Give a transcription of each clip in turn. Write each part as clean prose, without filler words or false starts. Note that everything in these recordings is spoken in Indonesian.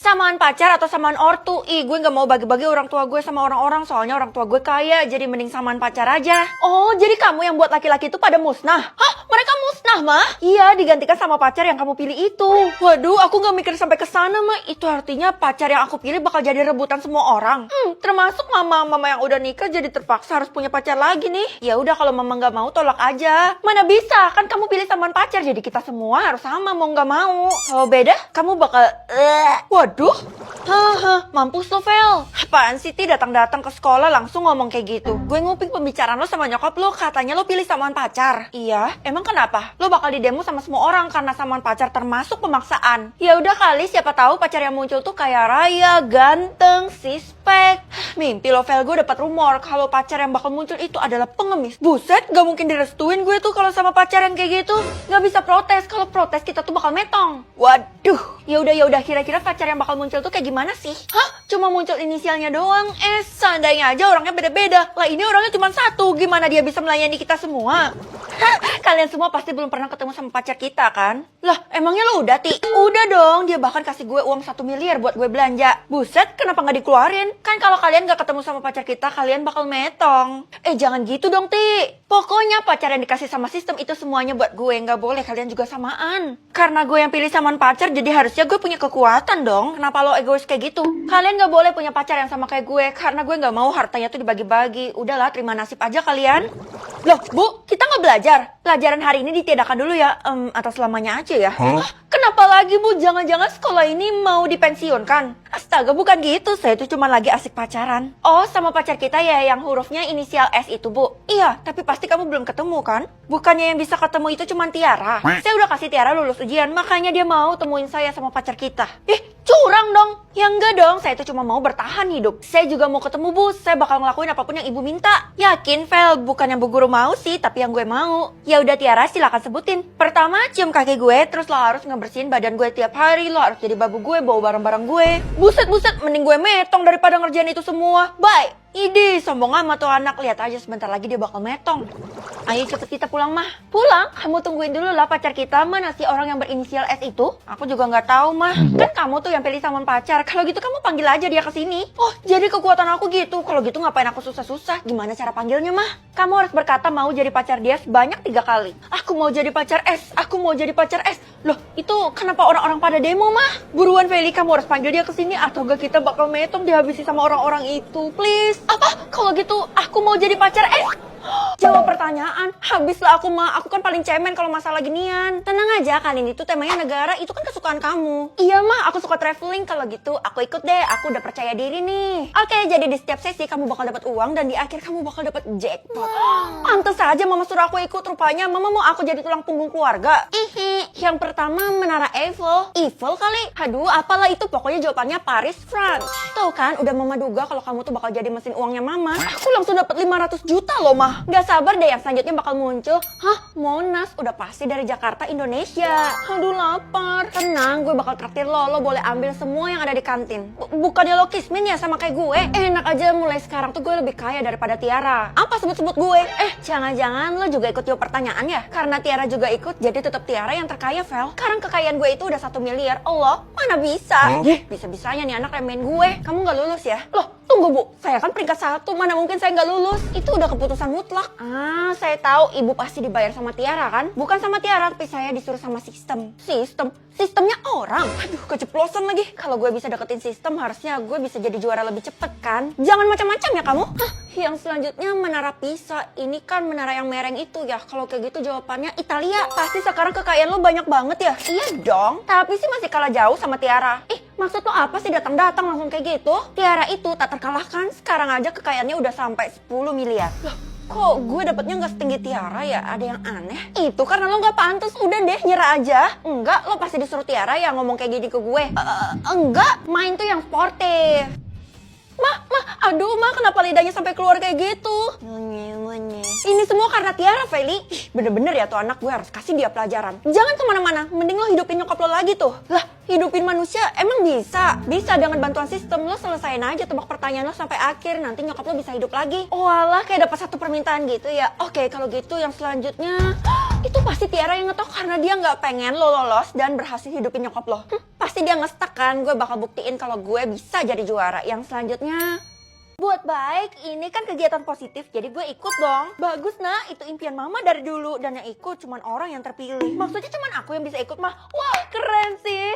Samaan pacar atau samaan ortu? Ih, gue gak mau bagi-bagi orang tua gue sama orang-orang, soalnya orang tua gue kaya, jadi mending samaan pacar aja. Oh, jadi kamu yang buat laki-laki itu pada musnah? Hah? Mereka musnah, mah? Iya, digantikan sama pacar yang kamu pilih itu. Waduh, aku gak mikir sampai ke sana, mah. Itu artinya pacar yang aku pilih bakal jadi rebutan semua orang. Termasuk mama yang udah nikah jadi terpaksa harus punya pacar lagi nih. Ya udah, kalau mama gak mau tolak aja. Mana bisa? Kan kamu pilih samaan pacar, jadi kita semua harus sama mau gak mau. Kalau beda, kamu bakal Waduh, mampus lo, Vel. Apaan sih, Ti, datang-datang ke sekolah langsung ngomong kayak gitu? Gue nguping pembicaraan lo sama nyokap lo, katanya lo pilih samaan pacar. Iya, emang kenapa? Lo bakal didemo sama semua orang karena samaan pacar termasuk pemaksaan. Ya udah kali, siapa tahu pacar yang muncul tuh kayak raya, ganteng, sispek. Mimpi lo, Vel, gue dapat rumor kalau pacar yang bakal muncul itu adalah pengemis. Buset, gak mungkin direstuin gue tuh kalau sama pacar yang kayak gitu. Gak bisa protes, kalau protes kita tuh bakal metong. Waduh, ya udah, kira-kira pacar yang bakal muncul tuh kayak gimana sih? Hah? Cuma muncul inisialnya doang? Seandainya aja orangnya beda-beda. Lah ini orangnya cuma satu, gimana dia bisa melayani kita semua? Hah? Kalian semua pasti belum pernah ketemu sama pacar kita kan? Lah emangnya lo udah, Ti? Udah dong, dia bahkan kasih gue uang 1 miliar buat gue belanja. Buset, kenapa gak dikeluarin? Kan kalau kalian gak ketemu sama pacar kita, kalian bakal metong. Jangan gitu dong, Ti. Pokoknya pacar yang dikasih sama sistem itu semuanya buat gue, gak boleh kalian juga samaan. Karena gue yang pilih samaan pacar, jadi harusnya gue punya kekuatan dong. Kenapa lo egois kayak gitu? Kalian gak boleh punya pacar yang sama kayak gue, karena gue gak mau hartanya tuh dibagi-bagi. Udahlah, terima nasib aja kalian. Loh, Bu, kita gak belajar? Pelajaran hari ini ditiadakan dulu ya, atau selamanya aja ya. Kenapa lagi, Bu? Jangan-jangan sekolah ini mau dipensiunkan? Astaga, bukan gitu. Saya tuh cuma lagi asik pacaran. Oh, sama pacar kita ya yang hurufnya inisial S itu, Bu? Iya, tapi pasti kamu belum ketemu kan? Bukannya yang bisa ketemu itu cuma Tiara. Saya udah kasih Tiara lulus ujian, makanya dia mau temuin saya sama pacar kita. Curang dong. Ya enggak dong, saya itu cuma mau bertahan hidup. Saya juga mau ketemu, Bu. Saya bakal ngelakuin apapun yang Ibu minta. Yakin, Vel? Bukan yang Bu Guru mau sih, tapi yang gue mau. Ya udah, Tiara, silakan sebutin. Pertama, cium kaki gue, terus lo harus ngebersihin badan gue tiap hari. Lo harus jadi babu gue, bawa barang-barang gue. Buset, mending gue metong daripada ngerjain itu semua. Bye. Idih, sombong amat tuh anak. Lihat aja sebentar lagi dia bakal metong. Ayo cepet kita pulang, Mah. Pulang? Kamu tungguin dulu lah pacar kita. Mana sih orang yang berinisial S itu? Aku juga nggak tahu, Mah. Kan kamu tuh yang pilih samaan pacar. Kalau gitu kamu panggil aja dia ke sini. Oh, jadi kekuatan aku gitu. Kalau gitu ngapain aku susah-susah? Gimana cara panggilnya, Mah? Kamu harus berkata mau jadi pacar dia sebanyak 3 kali. Aku mau jadi pacar S. Aku mau jadi pacar S. Loh, itu kenapa orang-orang pada demo, Mah? Buruan, Feli, kamu harus panggil dia ke sini atau gak kita bakal metong dihabisi sama orang-orang itu. Please. Apa? Kalau gitu aku mau jadi pacar Jawab pertanyaan. Habislah aku, Mah. Aku kan paling cemen kalau masalah ginian. Tenang aja, kali ini tuh temanya negara. Itu kan kesukaan kamu. Iya, Mah. Aku suka traveling. Kalau gitu aku ikut deh. Aku udah percaya diri nih. Oke, jadi di setiap sesi kamu bakal dapat uang dan di akhir kamu bakal dapat jackpot. Pantes aja Mama suruh aku ikut. Rupanya Mama mau aku jadi tulang punggung keluarga. Yang pertama, Menara Eiffel. Eiffel kali? Aduh, apalah itu. Pokoknya jawabannya Paris, France. Tuh kan, udah Mama duga kalau kamu tuh bakal jadi mesin uangnya Mama. Aku langsung dapat 500 juta loh, Mah. Gak sabar deh yang selanjutnya bakal muncul. Hah? Monas? Udah pasti dari Jakarta, Indonesia. Aduh, lapar. Tenang, gue bakal traktir lo. Lo boleh ambil semua yang ada di kantin. Bukannya lo kismin ya sama kayak gue? Enak aja, mulai sekarang tuh gue lebih kaya daripada Tiara. Apa sebut-sebut gue? Jangan-jangan lo juga ikut jawab pertanyaan ya? Karena Tiara juga ikut, jadi tetap Tiara yang terkaya, Vel. Sekarang kekayaan gue itu udah 1 miliar. Allah, mana bisa? Bisa-bisanya nih anak remehin gue. Kamu gak lulus ya? Loh, tunggu, Bu. Saya kan peringkat 1. Mana mungkin saya nggak lulus? Itu udah keputusan mutlak. Saya tahu Ibu pasti dibayar sama Tiara kan? Bukan sama Tiara, tapi saya disuruh sama sistem. Sistemnya orang. Aduh, keceplosan lagi. Kalau gue bisa deketin sistem, harusnya gue bisa jadi juara lebih cepet kan? Jangan macam-macam ya kamu. Yang selanjutnya Menara Pisa. Ini kan menara yang mereng itu ya. Kalau kayak gitu jawabannya Italia. Pasti sekarang kekayaan lo banyak banget ya? Iya dong. Tapi sih masih kalah jauh sama Tiara. Maksud lo apa sih datang-datang langsung kayak gitu? Tiara itu tak terkalahkan. Sekarang aja kekayaannya udah sampai 10 miliar. Loh, kok gue dapetnya nggak setinggi Tiara ya? Ada yang aneh. Itu karena lo nggak pantas. Udah deh, nyerah aja. Enggak, lo pasti disuruh Tiara yang ngomong kayak gini ke gue. Enggak, main tuh yang sportif. Aduh, Ma, kenapa lidahnya sampai keluar kayak gitu? Ini semua karena Tiara, Feli. Bener-bener ya tuh anak, gue harus kasih dia pelajaran. Jangan kemana-mana, mending lo hidupin nyokap lo lagi tuh. Lah, hidupin manusia emang bisa? Bisa dengan bantuan sistem. Lo selesain aja tebak pertanyaan lo sampai akhir, nanti nyokap lo bisa hidup lagi. Oh alah, kayak dapat 1 permintaan gitu ya. Oke, kalau gitu yang selanjutnya Itu pasti Tiara yang ngetok karena dia nggak pengen lo lolos dan berhasil hidupin nyokap lo. Pasti dia ngestak kan, gue bakal buktiin kalau gue bisa jadi juara. Yang selanjutnya, buat baik, ini kan kegiatan positif, jadi gue ikut dong. Bagus nah, itu impian mama dari dulu. Dan yang ikut cuman orang yang terpilih. Maksudnya cuman aku yang bisa ikut mah. Wah keren sih.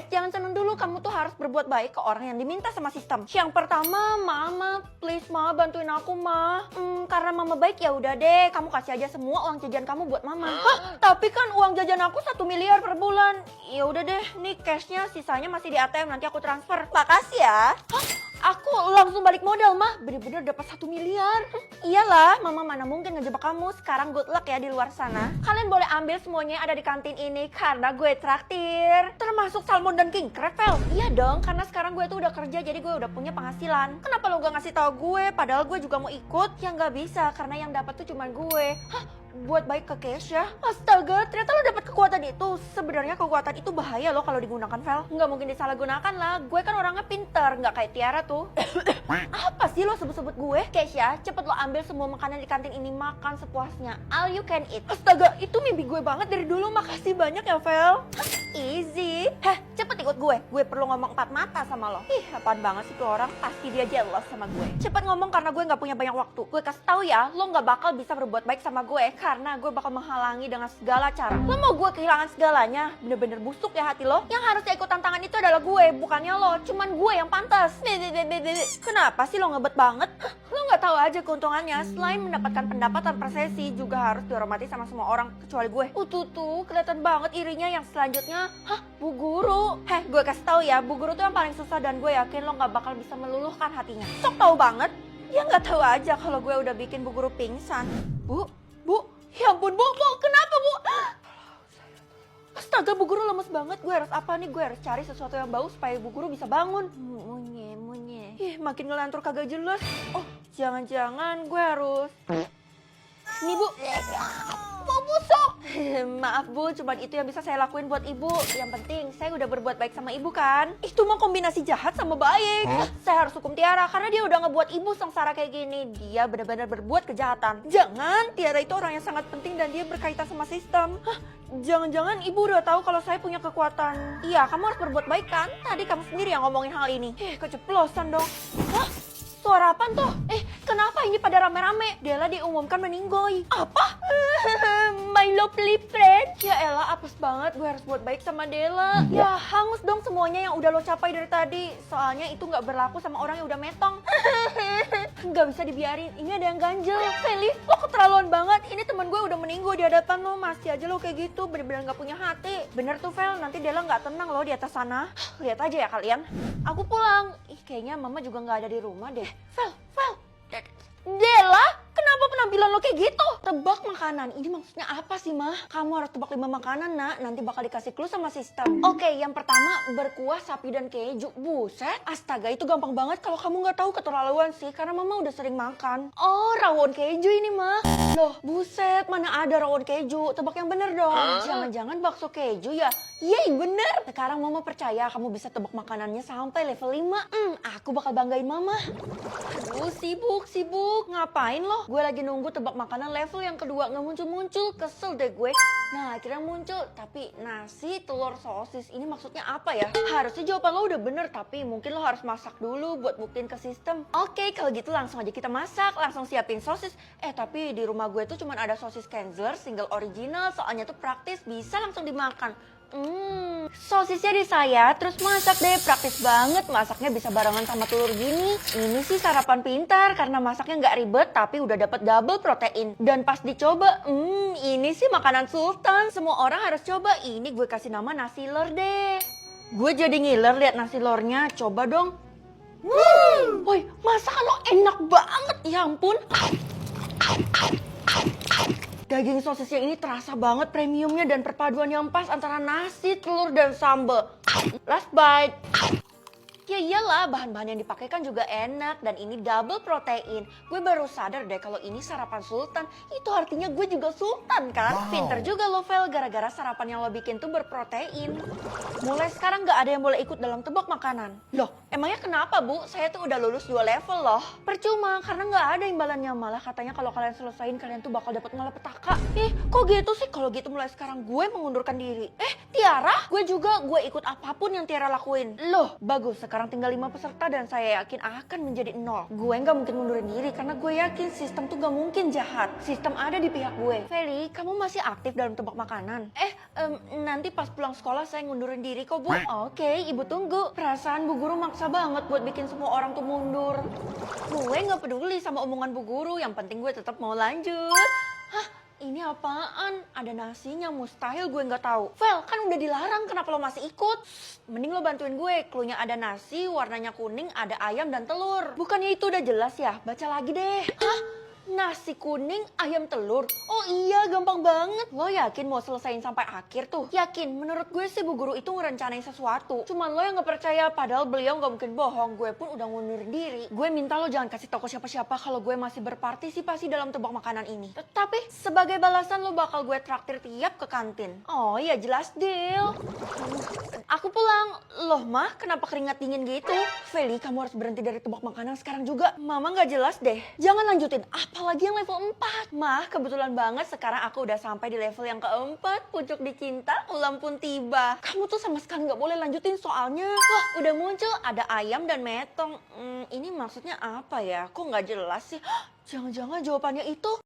Jangan seneng dulu, kamu tuh harus berbuat baik ke orang yang diminta sama sistem. Yang pertama, mama, please ma, bantuin aku ma. Karena mama baik ya udah deh, kamu kasih aja semua uang jajan kamu buat mama. Hah, tapi kan uang jajan aku 1 miliar per bulan. Ya udah deh, nih cashnya, sisanya masih di ATM, nanti aku transfer. Makasih ya. Hah? Aku langsung balik modal mah, bener-bener dapat 1 miliar. Iyalah, mama mana mungkin ngejebak kamu. Sekarang good luck ya di luar sana. Kalian boleh ambil semuanya ada di kantin ini karena gue traktir. Termasuk salmon dan king crab, Vel. Iya dong, karena sekarang gue tuh udah kerja jadi gue udah punya penghasilan. Kenapa lo gak ngasih tahu gue? Padahal gue juga mau ikut. Ya nggak bisa karena yang dapat tuh cuma gue. Hah? Buat baik ke Keisha? Astaga, ternyata lo dapat kekuatan itu. Sebenarnya kekuatan itu bahaya lo kalau digunakan, Vel. Nggak mungkin disalahgunakan lah. Gue kan orangnya pinter, nggak kayak Tiara tuh. Apa sih lo sebut-sebut gue? Keisha, cepet lo ambil semua makanan di kantin ini, makan sepuasnya. All you can eat. Astaga, itu mimpi gue banget dari dulu. Makasih banyak ya, Vel. Easy. Heh, cepet ikut gue. Gue perlu ngomong 4 mata sama lo. Ih, apaan banget sih tuh orang. Pasti dia jealous sama gue. Cepet ngomong karena gue nggak punya banyak waktu. Gue kasih tahu ya, lo nggak bakal bisa berbuat baik sama gue karena gue bakal menghalangi dengan segala cara. Lo mau gue kehilangan segalanya? Bener-bener busuk ya hati lo. Yang harusnya ikut tantangan itu adalah gue, bukannya lo. Cuman gue yang pantas. Kenapa sih lo ngebet banget? Lo nggak tahu aja keuntungannya. Selain mendapatkan pendapatan per sesi, juga harus dihormati sama semua orang kecuali gue. Tuh, kelihatan banget irinya. Yang selanjutnya, hah, Bu Guru. Heh, gue kasih tahu ya, Bu Guru tuh yang paling susah dan gue yakin lo nggak bakal bisa meluluhkan hatinya. Sok tahu banget. Dia nggak tahu aja kalau gue udah bikin Bu Guru pingsan. Bu, ya ampun Bu, kenapa Bu? Astaga, Bu Guru lemes banget. Gue harus apa nih? Gue harus cari sesuatu yang bau supaya Bu Guru bisa bangun. Munye. Ih, makin ngelantur kagak jelas. Oh, jangan-jangan gue harus... Nih Bu. Mau busuk. Maaf Bu, cuman itu yang bisa saya lakuin buat ibu. Yang penting saya udah berbuat baik sama ibu kan. Itu mah kombinasi jahat sama baik. Saya harus hukum Tiara karena dia udah ngebuat ibu sengsara kayak gini. Dia benar-benar berbuat kejahatan. Jangan, Tiara itu orang yang sangat penting dan dia berkaitan sama sistem. Hah? Jangan-jangan ibu udah tahu kalau saya punya kekuatan. Iya, kamu harus berbuat baik kan? Tadi kamu sendiri yang ngomongin hal ini. Keceplosan dong. Hah? Suara apaan tuh? Kenapa ini pada rame-rame? Della diumumkan meninggoy. Apa? My lovely friend. Ya elah, apes banget. Gue harus buat baik sama Della. Ya, hangus dong semuanya yang udah lo capai dari tadi. Soalnya itu nggak berlaku sama orang yang udah metong. Nggak bisa dibiarin. Ini ada yang ganjel. Feli, lo keterlaluan banget. Ini temen gue udah meninggoy di hadapan lo. Masih aja lo kayak gitu. Bener-bener nggak punya hati. Bener tuh, Fel. Nanti Della nggak tenang lo di atas sana. Lihat aja ya kalian. Aku pulang. Kayaknya mama juga nggak ada di rumah deh. Fel. Della, kenapa penampilan lo kayak gitu? Tebak makanan, ini maksudnya apa sih mah? Kamu harus tebak 5 makanan nak, nanti bakal dikasih clue sama sistem. Oke, yang pertama berkuah sapi dan keju. Buset, astaga itu gampang banget kalau kamu nggak tahu, keterlaluan sih karena mama udah sering makan. Oh, rawon keju ini mah. Loh, buset, mana ada rawon keju? Tebak yang bener dong. Jangan-jangan bakso keju ya? Yeay, bener. Sekarang mama percaya kamu bisa tebak makanannya sampai level 5. Aku bakal banggain mama. Aduh, sibuk. Ngapain lo? Gue lagi nunggu tebak makanan level yang kedua nggak muncul-muncul. Kesel deh gue. Nah, akhirnya muncul. Tapi nasi, telur, sosis. Ini maksudnya apa ya? Harusnya jawaban lo udah bener. Tapi mungkin lo harus masak dulu buat buktiin ke sistem. Oke, kalau gitu langsung aja kita masak. Langsung siapin sosis. Tapi di rumah gue tuh cuma ada sosis Kenzler single original. Soalnya tuh praktis. Bisa langsung dimakan. Sosisnya di saya, terus masak deh, praktis banget. Masaknya bisa barengan sama telur gini. Ini sih sarapan pintar karena masaknya nggak ribet tapi udah dapat double protein. Dan pas dicoba, ini sih makanan sultan. Semua orang harus coba. Ini gue kasih nama nasi lor deh. Gue jadi ngiler liat nasi lornya. Coba dong. Woi, masakan lo enak banget. Ya ampun. Daging sosisnya ini terasa banget premiumnya dan perpaduan yang pas antara nasi, telur, dan sambal. Last bite. Ya iyalah, bahan-bahan yang dipakai kan juga enak dan ini double protein. Gue baru sadar deh kalau ini sarapan sultan. Itu artinya gue juga sultan kan? Wow. Pinter juga lo, Vel, gara-gara sarapan yang lo bikin tuh berprotein. Mulai sekarang gak ada yang boleh ikut dalam tebak makanan. Loh, Emangnya kenapa, Bu? Saya tuh udah lulus 2 level loh. Percuma, karena nggak ada imbalannya. Malah katanya kalau kalian selesain, kalian tuh bakal dapat malapetaka. Kok gitu sih? Kalau gitu mulai sekarang gue mengundurkan diri. Tiara? Gue juga, gue ikut apapun yang Tiara lakuin. Loh, bagus. Sekarang tinggal 5 peserta dan saya yakin akan menjadi 0. Gue nggak mungkin mundurin diri karena gue yakin sistem tuh gak mungkin jahat. Sistem ada di pihak gue. Feli, kamu masih aktif dalam tebak makanan? Nanti pas pulang sekolah saya ngundurin diri kok, Bu. Oke, Ibu tunggu. Perasaan Bu Guru maksa banget buat bikin semua orang tuh mundur. Gue nggak peduli sama omongan Bu Guru. Yang penting gue tetap mau lanjut. Hah? Ini apaan? Ada nasinya, mustahil gue nggak tahu. Vel, kan udah dilarang, kenapa lo masih ikut? Mending lo bantuin gue. Cluenya ada nasi, warnanya kuning, ada ayam dan telur. Bukannya itu udah jelas ya? Baca lagi deh. Hah? Nasi kuning, ayam telur? Oh iya, gampang banget. Lo yakin mau selesaiin sampai akhir tuh? Yakin, menurut gue sih Bu Guru itu ngerencanain sesuatu. Cuman lo yang gak percaya, padahal beliau gak mungkin bohong. Gue pun udah ngundurin diri. Gue minta lo jangan kasih tau ke siapa-siapa kalau gue masih berpartisipasi dalam tebak makanan ini. Tapi sebagai balasan lo bakal gue traktir tiap ke kantin. Oh iya, jelas deal. Aku pulang. Loh mah, kenapa keringat dingin gitu? Feli, kamu harus berhenti dari tebak makanan sekarang juga. Mama gak jelas deh. Jangan lanjutin, apalagi yang level 4. Mah, kebetulan banget sekarang aku udah sampai di level yang keempat. Pucuk dicinta, ulam pun tiba. Kamu tuh sama sekali gak boleh lanjutin soalnya. Wah, udah muncul ada ayam dan metong. Ini maksudnya apa ya? Kok gak jelas sih? Jangan-jangan jawabannya itu